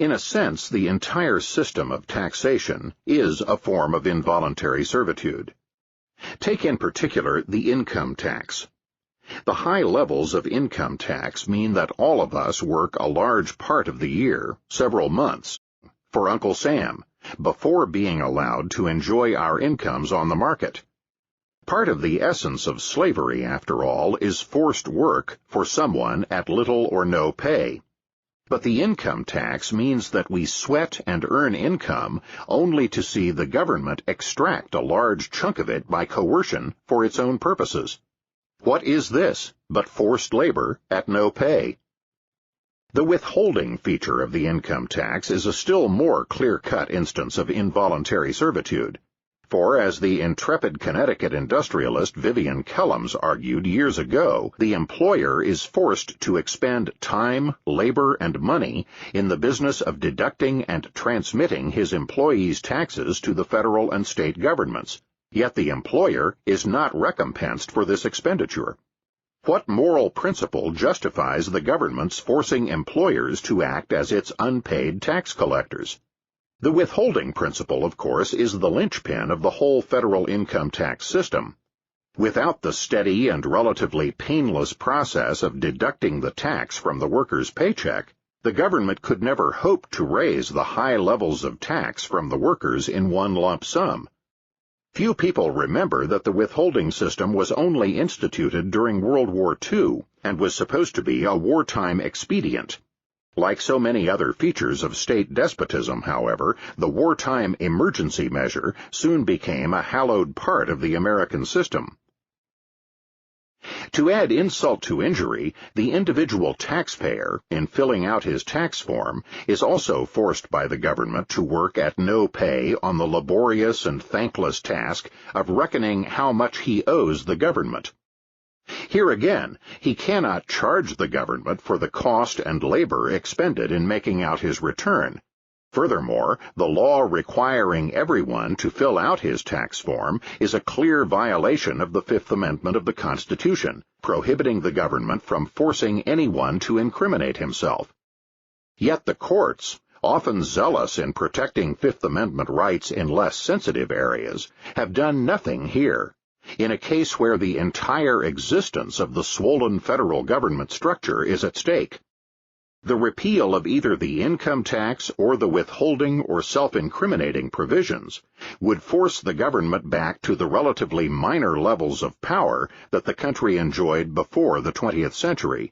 In a sense, the entire system of taxation is a form of involuntary servitude. Take in particular the income tax. The high levels of income tax mean that all of us work a large part of the year, several months, for Uncle Sam, before being allowed to enjoy our incomes on the market. Part of the essence of slavery, after all, is forced work for someone at little or no pay. But the income tax means that we sweat and earn income only to see the government extract a large chunk of it by coercion for its own purposes. What is this but forced labor at no pay? The withholding feature of the income tax is a still more clear-cut instance of involuntary servitude. For, as the intrepid Connecticut industrialist Vivian Kellams argued years ago, the employer is forced to expend time, labor, and money in the business of deducting and transmitting his employees' taxes to the federal and state governments, yet the employer is not recompensed for this expenditure. What moral principle justifies the government's forcing employers to act as its unpaid tax collectors? The withholding principle, of course, is the linchpin of the whole federal income tax system. Without the steady and relatively painless process of deducting the tax from the worker's paycheck, the government could never hope to raise the high levels of tax from the workers in one lump sum. Few people remember that the withholding system was only instituted during World War II and was supposed to be a wartime expedient. Like so many other features of state despotism, however, the wartime emergency measure soon became a hallowed part of the American system. To add insult to injury, the individual taxpayer, in filling out his tax form, is also forced by the government to work at no pay on the laborious and thankless task of reckoning how much he owes the government. Here again, he cannot charge the government for the cost and labor expended in making out his return. Furthermore, the law requiring everyone to fill out his tax form is a clear violation of the Fifth Amendment of the Constitution, prohibiting the government from forcing anyone to incriminate himself. Yet the courts, often zealous in protecting Fifth Amendment rights in less sensitive areas, have done nothing here. In a case where the entire existence of the swollen federal government structure is at stake. The repeal of either the income tax or the withholding or self-incriminating provisions would force the government back to the relatively minor levels of power that the country enjoyed before the 20th century.